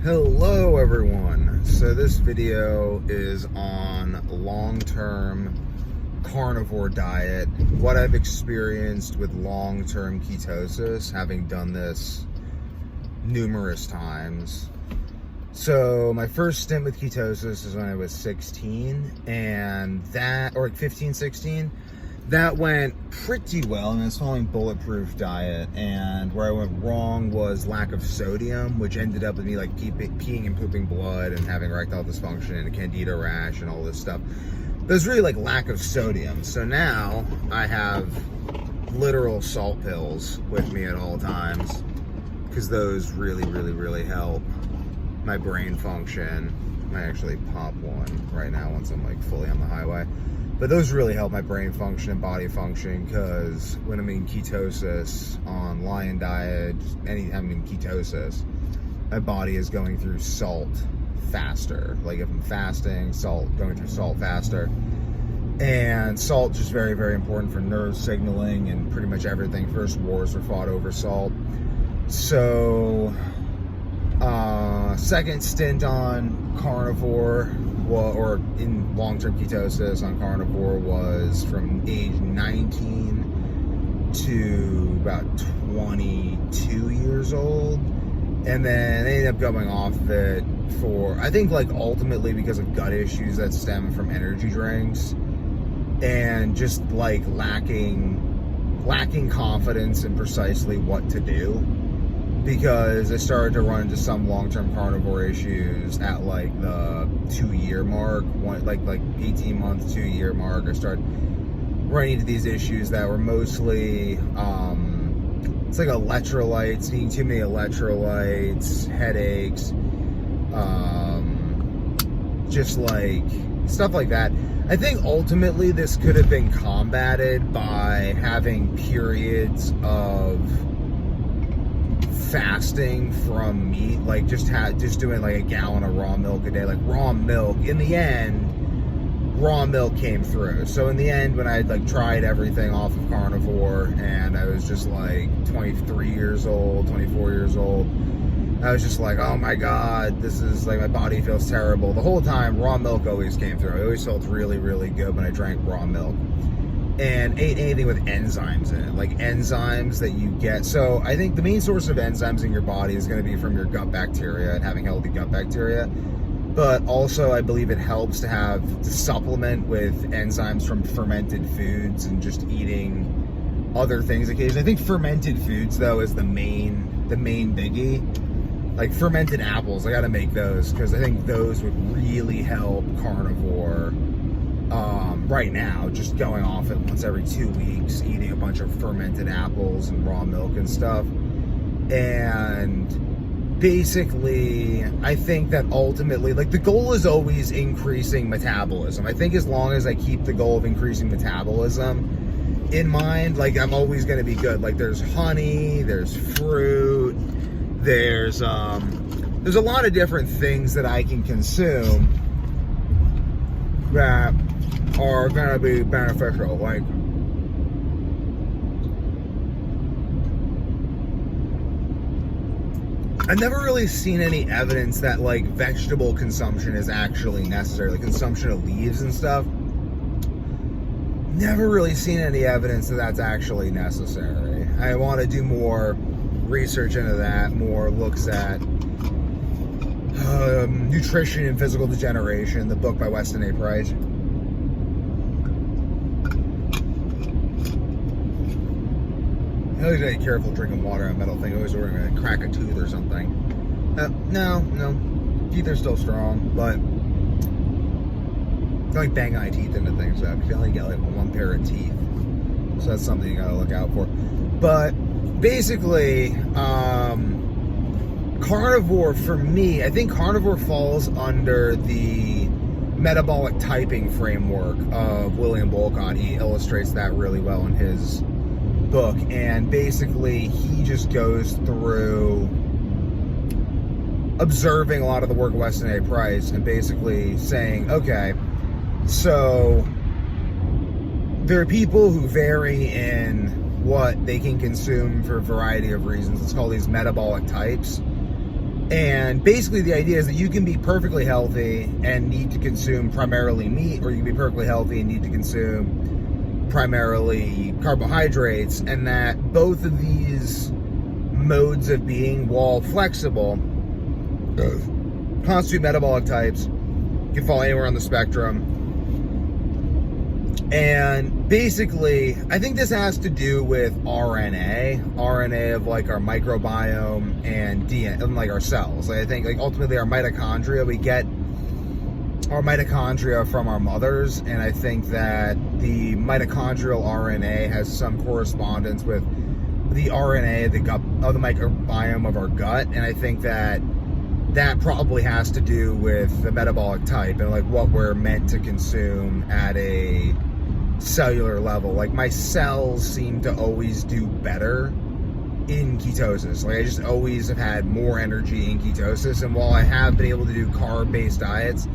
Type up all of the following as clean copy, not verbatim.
Hello everyone. So this video is on long-term carnivore diet, what I've experienced with long-term ketosis, having done this numerous times. So my first stint with ketosis is when I was 16, and that, or like 15, 16, that went pretty well. And I was following bulletproof diet, and where I went wrong was lack of sodium, which ended up with me like peeing and pooping blood and having erectile dysfunction and a candida rash and all this stuff. But it was really like lack of sodium. So now I have literal salt pills with me at all times, because those really help my brain function. I might actually pop one right now once I'm like fully on the highway. But those really help my brain function and body function, because when I'm in ketosis, on lion diet, I'm in ketosis, my body is going through salt faster. Like if I'm fasting, going through salt faster. And salt is just very important for nerve signaling and pretty much everything. First wars were fought over salt. So, second stint on carnivore, or in long-term ketosis on carnivore, was from age 19 to about 22 years old. And then I ended up going off of it for, I think, like ultimately because of gut issues that stem from energy drinks and just like lacking confidence in precisely what to do, because I started to run into some long-term carnivore issues at like the 2-year mark, like 18 month, 2-year mark. I started running into these issues that were mostly it's like electrolytes, eating too many electrolytes, headaches, just like stuff like that. I think ultimately this could have been combated by having periods of fasting from meat, like just doing like a gallon of raw milk a day. Like raw milk, in the end, raw milk came through. So in the end, when I had like tried everything off of carnivore and I was just like 23 years old, 24 years old, I was just like, oh my God, this is like, my body feels terrible. The whole time, raw milk always came through. I always felt really good when I drank raw milk and ate anything with enzymes in it, like enzymes that you get. So I think the main source of enzymes in your body is going to be from your gut bacteria and having healthy gut bacteria. But also I believe it helps to supplement with enzymes from fermented foods and just eating other things occasionally. I think fermented foods though is the main biggie. Like fermented apples, I gotta make those, because I think those would really help carnivore. Right now, just going off it once every 2 weeks, eating a bunch of fermented apples and raw milk and stuff. And basically, I think that ultimately, like, the goal is always increasing metabolism. I think as long as I keep the goal of increasing metabolism in mind, like, I'm always going to be good. Like, there's honey, there's fruit, there's a lot of different things that I can consume that are going to be beneficial. Like, I've never really seen any evidence that like vegetable consumption is actually necessary, like consumption of leaves and stuff. Never really seen any evidence that that's actually necessary. I want to do more research into that, more looks at Nutrition and Physical Degeneration, the book by Weston A. Price. I always gotta be careful drinking water on a metal thing. I always worry I'm gonna crack a tooth or something. No. Teeth are still strong, but it's like bang my teeth into things up. You only get like one pair of teeth. So that's something you gotta look out for. But basically, carnivore for me, I think carnivore falls under the metabolic typing framework of William Bolcott. He illustrates that really well in his book, and basically he just goes through observing a lot of the work of Weston A. Price and basically saying, okay, so there are people who vary in what they can consume for a variety of reasons. Let's call these metabolic types. And basically the idea is that you can be perfectly healthy and need to consume primarily meat, or you can be perfectly healthy and need to consume primarily carbohydrates, and that both of these modes of being, while flexible, constitute metabolic types, can fall anywhere on the spectrum. And basically, I think this has to do with RNA of like our microbiome and DNA, and like our cells. Like I think like ultimately our mitochondria, we get our mitochondria from our mothers, and I think that the mitochondrial RNA has some correspondence with the RNA of the microbiome of our gut, and I think that probably has to do with the metabolic type and like what we're meant to consume at a cellular level. Like my cells seem to always do better in ketosis. Like I just always have had more energy in ketosis, and while I have been able to do carb-based diets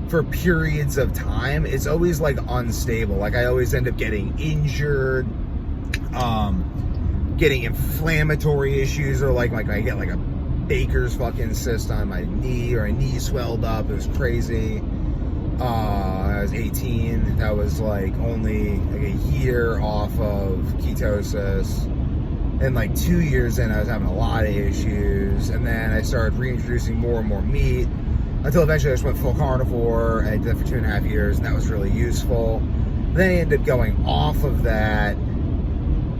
for periods of time, it's always like unstable. Like I always end up getting injured, getting inflammatory issues, or like I get like a baker's fucking cyst on my knee, or my knee swelled up. It was crazy. I was 18. That was like only like a year off of ketosis. And like 2 years in, I was having a lot of issues. And then I started reintroducing more and more meat until eventually I just went full carnivore. I did that for 2.5 years, and that was really useful. Then I ended up going off of that.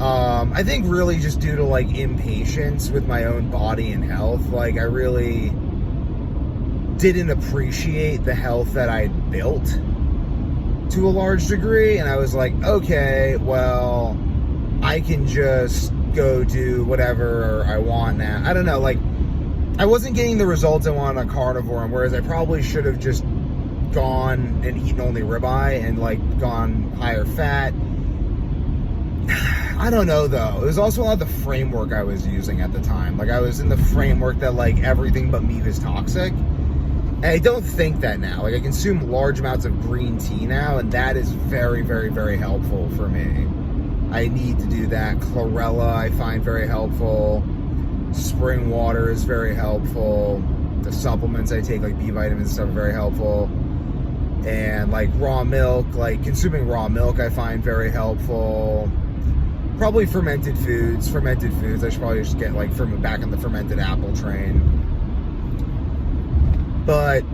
I think really just due to like impatience with my own body and health. Like I really didn't appreciate the health that I built to a large degree, and I was like, okay, well, I can just go do whatever I want now. I don't know, like I wasn't getting the results I wanted on carnivore, and whereas I probably should have just gone and eaten only ribeye and like gone higher fat. I don't know though. It was also a lot of the framework I was using at the time. Like I was in the framework that like everything but meat is toxic. And I don't think that now. Like I consume large amounts of green tea now, and that is very, very, very helpful for me. I need to do that. Chlorella I find very helpful. Spring water is very helpful. The supplements I take, like B vitamins and stuff, are very helpful. And like raw milk, like consuming raw milk I find very helpful. Probably fermented foods. I should probably just get like back on the fermented apple train. But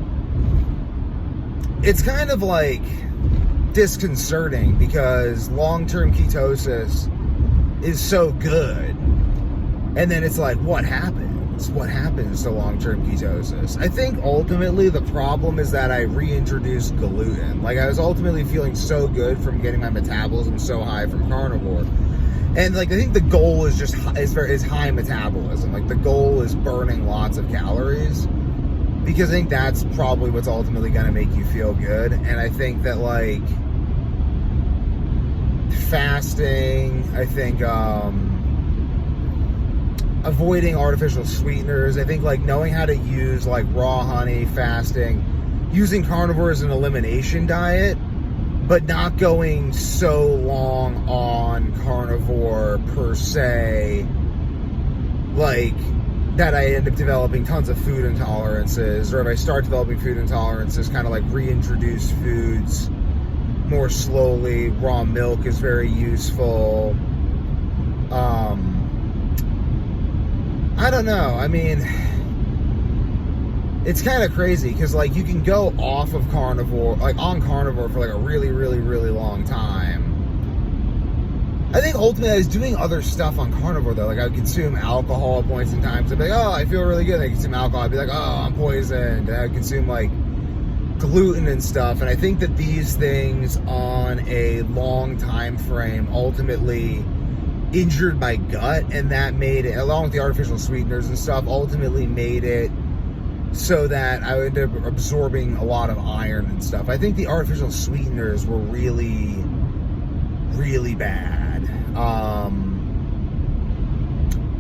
it's kind of like disconcerting because long-term ketosis is so good, and then it's like, what happens to long-term ketosis? I think ultimately the problem is that I reintroduced gluten. Like I was ultimately feeling so good from getting my metabolism so high from carnivore, and like I think the goal is just is high metabolism. Like the goal is burning lots of calories, because I think that's probably what's ultimately going to make you feel good. And I think that like fasting, I think avoiding artificial sweeteners, I think like knowing how to use like raw honey, fasting, using carnivore as an elimination diet, but not going so long on carnivore per se, like that I end up developing tons of food intolerances, or if I start developing food intolerances, kind of like reintroduce foods more slowly. Raw milk is very useful. I don't know. I mean, it's kind of crazy because like you can go off of carnivore, like on carnivore for like a really, really, really long time. I think ultimately I was doing other stuff on carnivore though. Like I would consume alcohol at points in times. I'd be like, oh, I feel really good. I consume alcohol. I'd be like, oh, I'm poisoned. And I would consume like gluten and stuff. And I think that these things on a long time frame ultimately injured my gut, and that made it, along with the artificial sweeteners and stuff, ultimately made it so that I would end up absorbing a lot of iron and stuff. I think the artificial sweeteners were really, really bad.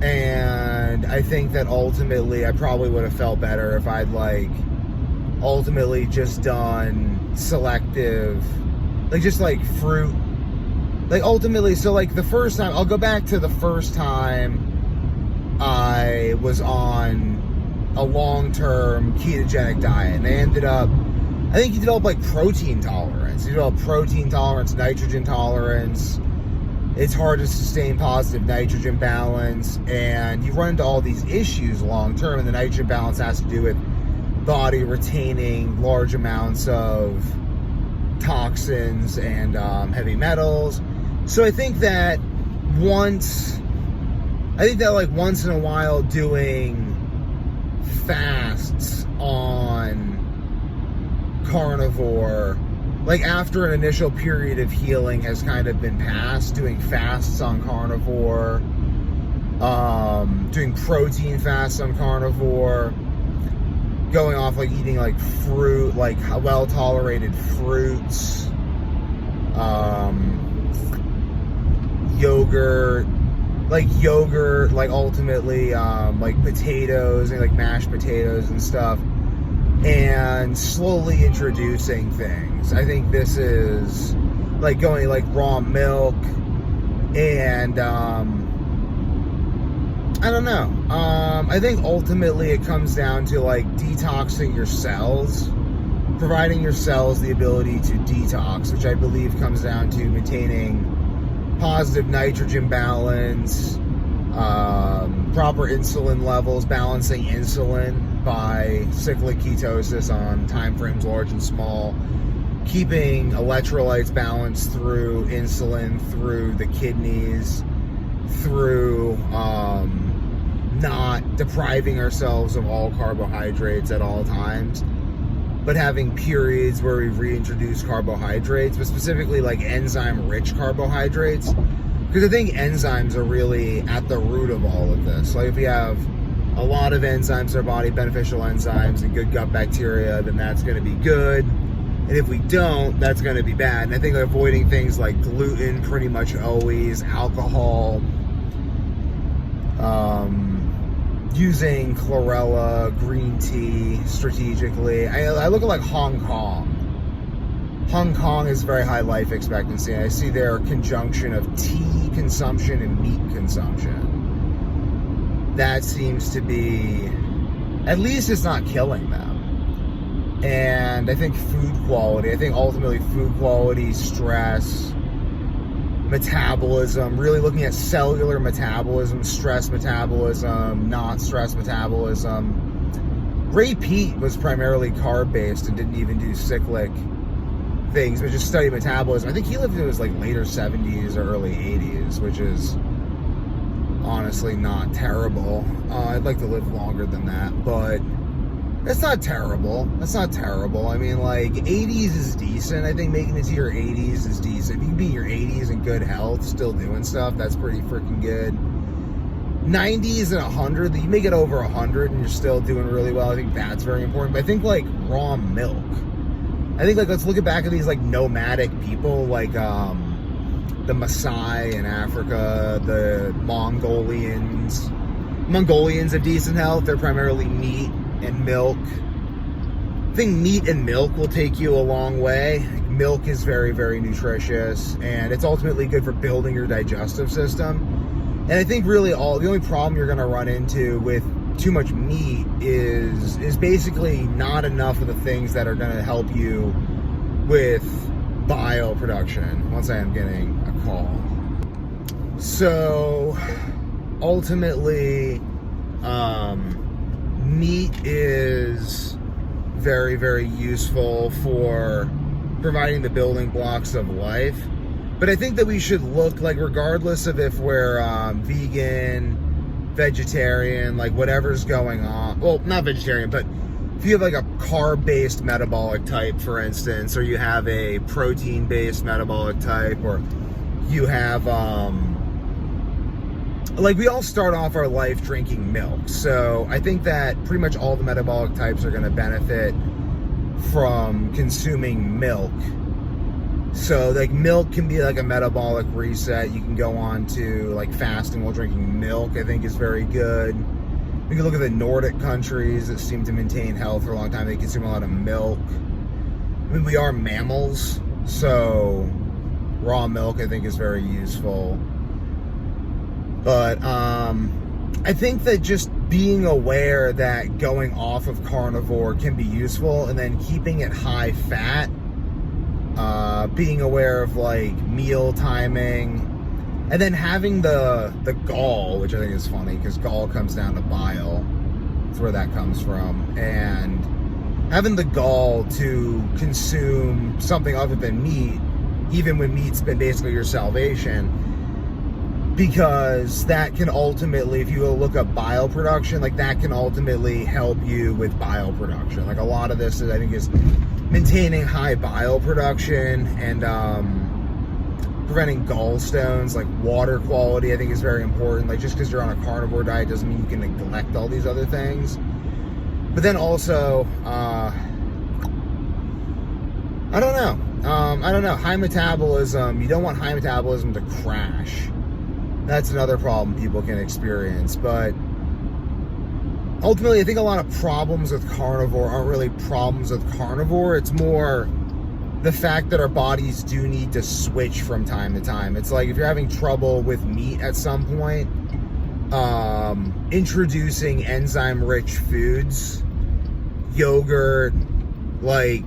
And I think that ultimately I probably would have felt better if I'd like ultimately just done selective, like just like fruit. Like ultimately, so like the first time, I'll go back to the first time I was on a long-term ketogenic diet. And they ended up, I think he developed like protein tolerance. He developed protein tolerance, nitrogen tolerance. It's hard to sustain positive nitrogen balance, and you run into all these issues long-term, and the nitrogen balance has to do with body retaining large amounts of toxins and heavy metals. So I think that once in a while doing fasts on carnivore, like after an initial period of healing has kind of been passed, doing fasts on carnivore, doing protein fasts on carnivore, going off like eating like fruit, like well tolerated fruits, yogurt, like ultimately like potatoes and like mashed potatoes and stuff, and slowly introducing things. I think this is like going like raw milk, and I don't know. I think ultimately it comes down to like detoxing your cells, providing your cells the ability to detox, which I believe comes down to maintaining positive nitrogen balance, proper insulin levels, balancing insulin by cyclic ketosis on time frames large and small, keeping electrolytes balanced through insulin, through the kidneys, through not depriving ourselves of all carbohydrates at all times, but having periods where we reintroduce carbohydrates, but specifically like enzyme-rich carbohydrates, because I think enzymes are really at the root of all of this. Like if we have a lot of enzymes in our body, beneficial enzymes and good gut bacteria, then that's going to be good. And if we don't, that's going to be bad. And I think avoiding things like gluten pretty much always, alcohol, using chlorella, green tea strategically. I look at like Hong Kong. Hong Kong is very high life expectancy, and I see their conjunction of tea consumption and meat consumption. That seems to be, at least it's not killing them. And I think food quality, ultimately food quality, stress, metabolism, really looking at cellular metabolism, stress metabolism, not stress metabolism. Ray Peat was primarily carb-based and didn't even do cyclic things, but just studied metabolism. I think he lived in his like later 70s or early 80s, which is honestly not terrible. I'd like to live longer than that, but it's not terrible. That's not terrible. I mean, like, 80s is decent. I think making it to your 80s is decent. If you can be in your 80s in good health, still doing stuff, that's pretty freaking good. 90s and 100, you make it over 100 and you're still doing really well. I think that's very important. But I think, like, raw milk. I think, like, let's look back at these, like, nomadic people, like, the Maasai in Africa, the Mongolians. Mongolians have decent health. They're primarily meat and milk. I think meat and milk will take you a long way. Milk is very, very nutritious, and it's ultimately good for building your digestive system. And I think really the only problem you're going to run into with too much meat is basically not enough of the things that are going to help you with bioproduction. Once I am getting a call. So ultimately, meat is very, very useful for providing the building blocks of life. But I think that we should look, like, regardless of if we're vegan, vegetarian, like whatever's going on. Well, not vegetarian, but if you have like a carb-based metabolic type, for instance, or you have a protein-based metabolic type, or you have like, we all start off our life drinking milk. So I think that pretty much all the metabolic types are going to benefit from consuming milk. So like milk can be like a metabolic reset. You can go on to like fasting while drinking milk, I think is very good. We can look at the Nordic countries that seem to maintain health for a long time. They consume a lot of milk. I mean, we are mammals, so raw milk I think is very useful. But I think that just being aware that going off of carnivore can be useful, and then keeping it high fat, being aware of like meal timing, and then having the gall, which I think is funny because gall comes down to bile. That's where that comes from. And having the gall to consume something other than meat, even when meat's been basically your salvation, because that can ultimately, if you go look up bile production, like that can ultimately help you with bile production. Like a lot of this is, I think, is maintaining high bile production and preventing gallstones. Like water quality, I think, is very important. Like just because you're on a carnivore diet doesn't mean you can neglect all these other things. But then also, I don't know, high metabolism, you don't want high metabolism to crash. That's another problem people can experience. But ultimately, I think a lot of problems with carnivore aren't really problems with carnivore. It's more the fact that our bodies do need to switch from time to time. It's like if you're having trouble with meat at some point, introducing enzyme-rich foods, yogurt, like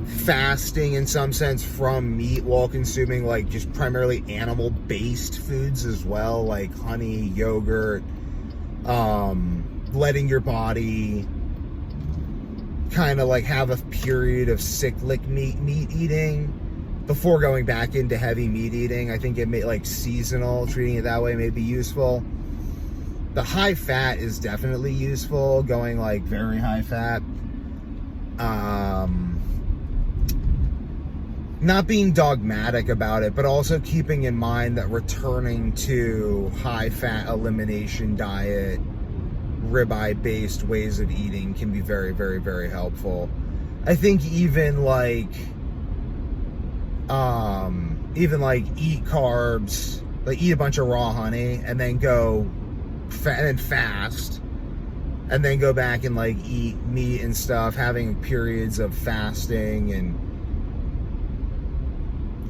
fasting in some sense from meat while consuming like just primarily animal-based foods as well, like honey, yogurt, letting your body kind of like have a period of cyclic meat eating before going back into heavy meat eating. I think it may, like seasonal, treating it that way may be useful. The high fat is definitely useful, going like very high fat. Not being dogmatic about it, but also keeping in mind that returning to high fat elimination diet, ribeye based ways of eating can be very, very, very helpful. I think even like eat carbs, like eat a bunch of raw honey and then go and fast, and then go back and like eat meat and stuff, having periods of fasting. And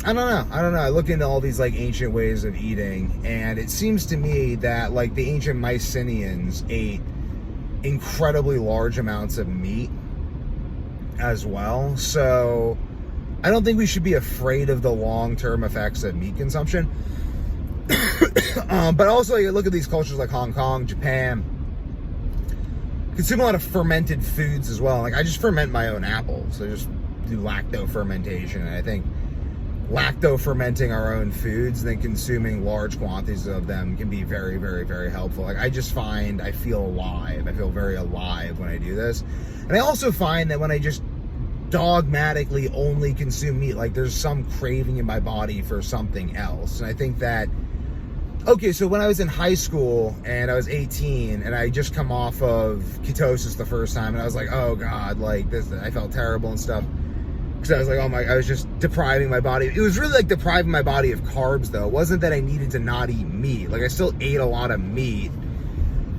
I don't know. I look into all these like ancient ways of eating, and it seems to me that like the ancient Mycenaeans ate incredibly large amounts of meat as well. So I don't think we should be afraid of the long-term effects of meat consumption. But also, you look at these cultures like Hong Kong, Japan, consume a lot of fermented foods as well. Like I just ferment my own apples. I just do lacto fermentation, and I think lacto fermenting our own foods and then consuming large quantities of them can be very, very, very helpful. Like I just find I feel alive. I feel very alive when I do this. And I also find that when I just dogmatically only consume meat, like there's some craving in my body for something else. And I think that, okay, so when I was in high school and I was 18 and I just come off of ketosis the first time, and I was like, oh God, like this, I felt terrible and stuff. Because I was like, I was just depriving my body. It was really like depriving my body of carbs, though. It wasn't that I needed to not eat meat. Like I still ate a lot of meat,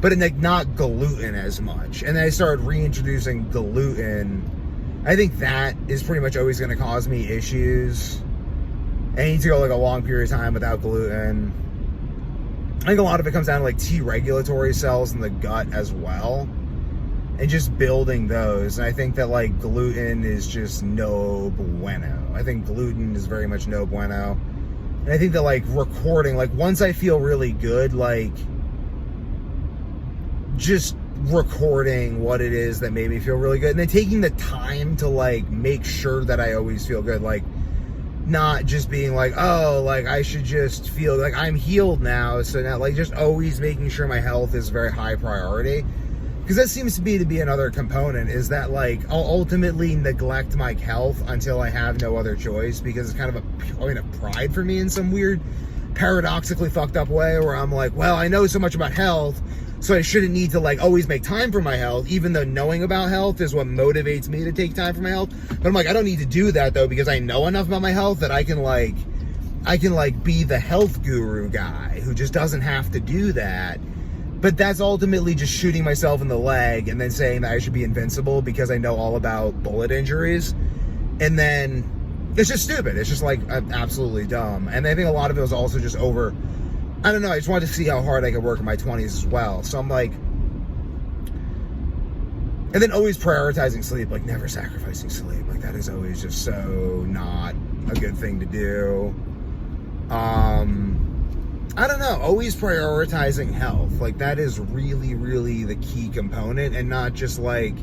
but like not gluten as much. And then I started reintroducing gluten. I think that is pretty much always going to cause me issues. I need to go like a long period of time without gluten. I think a lot of it comes down to like T regulatory cells in the gut as well, and just building those. And I think that like gluten is just no bueno. I think gluten is very much no bueno. And I think that like recording, like once I feel really good, like just recording what it is that made me feel really good, and then taking the time to like make sure that I always feel good, like not just being like, oh, like I should just feel like I'm healed now, so now like just always making sure my health is very high priority. Because that seems to be another component, is that like I'll ultimately neglect my health until I have no other choice, because it's kind of a point of pride for me in some weird paradoxically fucked up way, where I'm like, well, I know so much about health, so I shouldn't need to like always make time for my health, even though knowing about health is what motivates me to take time for my health. But I'm like, I don't need to do that though, because I know enough about my health that I can be the health guru guy who just doesn't have to do that. But that's ultimately just shooting myself in the leg and then saying that I should be invincible because I know all about bullet injuries. And then it's just stupid. It's just like absolutely dumb. And I think a lot of it was also just over, I don't know, I just wanted to see how hard I could work in my 20s as well. So I'm like, And then always prioritizing sleep, like never sacrificing sleep. Like that is always just so not a good thing to do. I don't know, always prioritizing health. Like that is really, really the key component, and not just like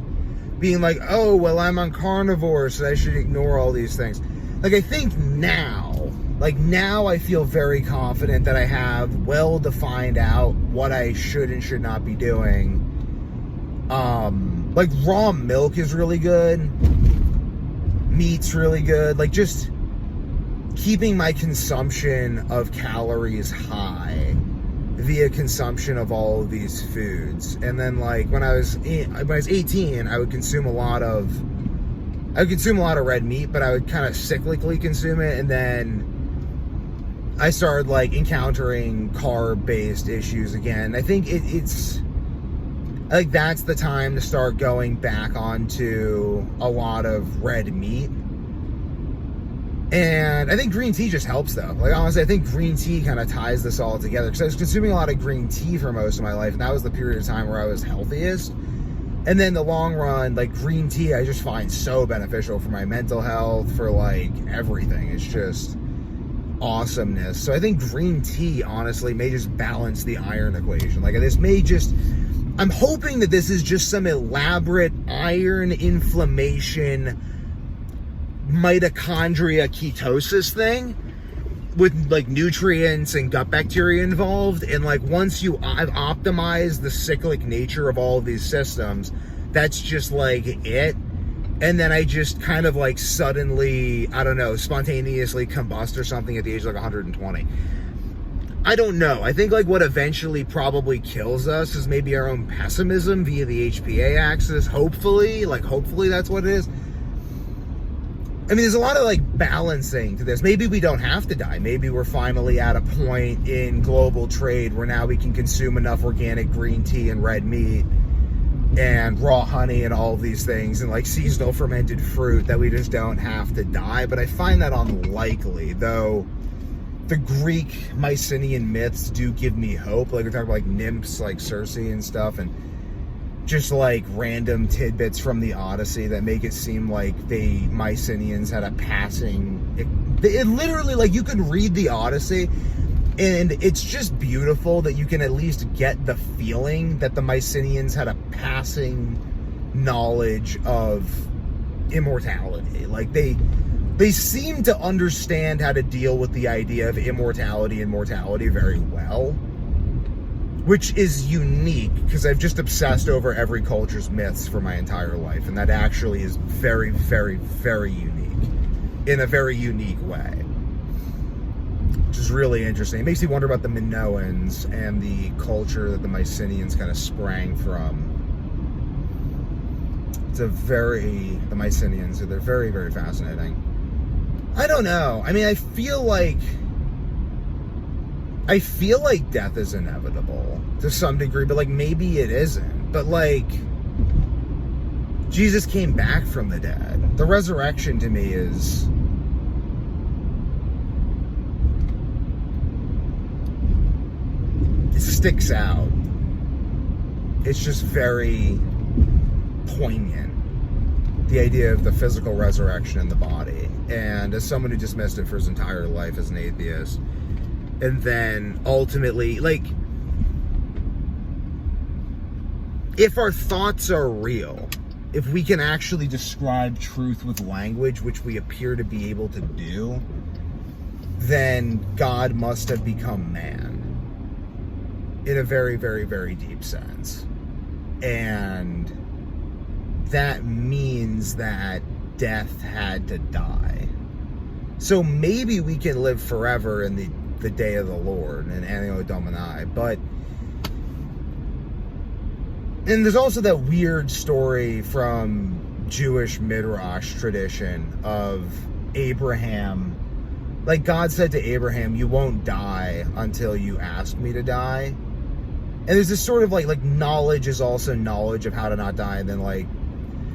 being like, oh, well, I'm on carnivore, so I should ignore all these things. Like I think now I feel very confident that I have well defined out what I should and should not be doing. Like raw milk is really good. Meat's really good. Like just keeping my consumption of calories high via consumption of all of these foods. And then like when I was 18, I would consume a lot of red meat, but I would kind of cyclically consume it. And then I started like encountering carb-based issues again. I think it's like that's the time to start going back onto a lot of red meat. And I think green tea just helps though. Like honestly, I think green tea kind of ties this all together, because I was consuming a lot of green tea for most of my life, and that was the period of time where I was healthiest. And then the long run, like green tea, I just find so beneficial for my mental health, for like everything. It's just awesomeness. So I think green tea honestly may just balance the iron equation. Like this may just, I'm hoping that this is just some elaborate iron inflammation mitochondria ketosis thing with like nutrients and gut bacteria involved. And like once I've optimized the cyclic nature of all of these systems, that's just like it. And then I just kind of like suddenly, I don't know, spontaneously combust or something at the age of like 120. I don't know. I think like what eventually probably kills us is maybe our own pessimism via the HPA axis. Hopefully that's what it is. I mean, there's a lot of like balancing to this. Maybe we don't have to die. Maybe we're finally at a point in global trade where now we can consume enough organic green tea and red meat and raw honey and all of these things and like seasonal fermented fruit that we just don't have to die. But I find that unlikely, though the Greek Mycenaean myths do give me hope. Like we're talking about like nymphs like Circe and stuff, and just like random tidbits from the Odyssey that make it seem like the Mycenaeans had a passing, it literally, like you could read the Odyssey and it's just beautiful that you can at least get the feeling that the Mycenaeans had a passing knowledge of immortality. Like they seem to understand how to deal with the idea of immortality and mortality very well, which is unique because I've just obsessed over every culture's myths for my entire life, and that actually is very, very, very unique in a very unique way, which is really interesting. It makes you wonder about the Minoans and the culture that the Mycenaeans kind of sprang from. The Mycenaeans, they're very, very fascinating. I don't know. I mean, I feel like death is inevitable to some degree, but like maybe it isn't. But like Jesus came back from the dead. The resurrection to me is it sticks out. It's just very poignant, the idea of the physical resurrection in the body. And as someone who dismissed it for his entire life as an atheist, and then ultimately, like, if our thoughts are real, if we can actually describe truth with language, which we appear to be able to do, then God must have become man in a very, very, very deep sense. And that means that death had to die. So maybe we can live forever in the day of the Lord and Anno Domini, but and there's also that weird story from Jewish Midrash tradition of Abraham. Like God said to Abraham, you won't die until you ask me to die. And there's this sort of like knowledge is also knowledge of how to not die, and then like,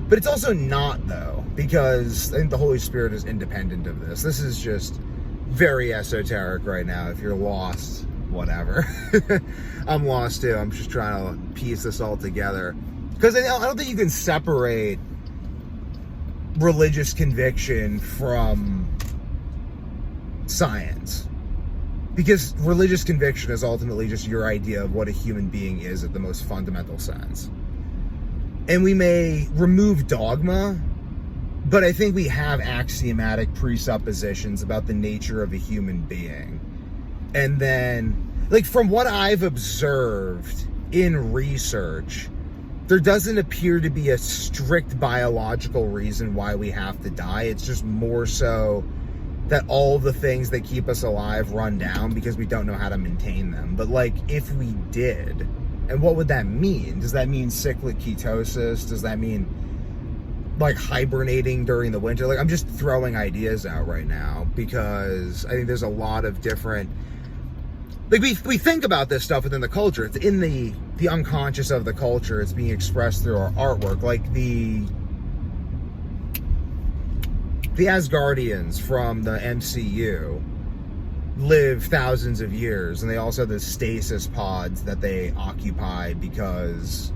but it's also not though, because I think the Holy Spirit is independent of this. This is just very esoteric right now. If you're lost, whatever. I'm lost too. I'm just trying to piece this all together. Because I don't think you can separate religious conviction from science. Because religious conviction is ultimately just your idea of what a human being is at the most fundamental sense. And we may remove dogma, but I think we have axiomatic presuppositions about the nature of a human being. And then, like, from what I've observed in research, there doesn't appear to be a strict biological reason why we have to die. It's just more so that all the things that keep us alive run down because we don't know how to maintain them. But, like, if we did, and what would that mean? Does that mean cyclic ketosis? Does that mean, like, hibernating during the winter? Like, I'm just throwing ideas out right now because I think there's a lot of different... Like, we think about this stuff within the culture. It's in the unconscious of the culture. It's being expressed through our artwork. Like, the Asgardians from the MCU live thousands of years, and they also have the stasis pods that they occupy because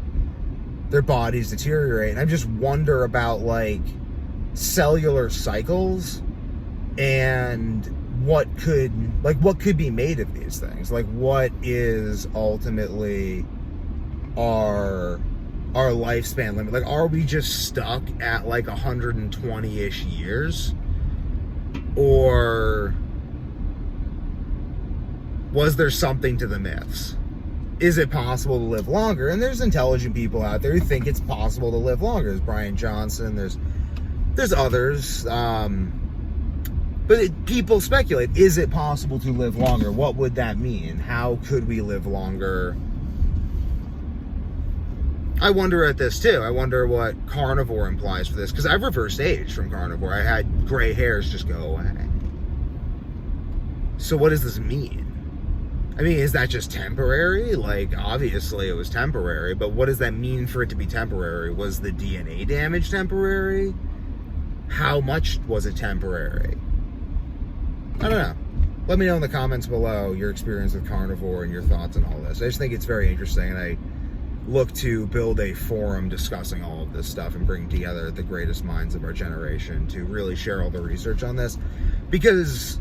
their bodies deteriorate. And I just wonder about, like, cellular cycles and what could be made of these things. Like, what is ultimately our lifespan limit? Like, are we just stuck at like 120-ish years? Or was there something to the myths? Is it possible to live longer? And there's intelligent people out there who think it's possible to live longer. There's Brian Johnson, there's others, but people speculate, is it possible to live longer? What would that mean? How could we live longer? I wonder at this too. I wonder what carnivore implies for this, because I've reversed age from carnivore. I had gray hairs just go away. So what does this mean? I mean, is that just temporary? Like, obviously it was temporary, but what does that mean for it to be temporary? Was the DNA damage temporary? How much was it temporary? I don't know. Let me know in the comments below your experience with carnivore and your thoughts on all this. I just think it's very interesting, and I look to build a forum discussing all of this stuff and bring together the greatest minds of our generation to really share all the research on this, because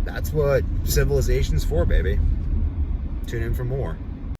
that's what civilization's for, baby. Tune in for more.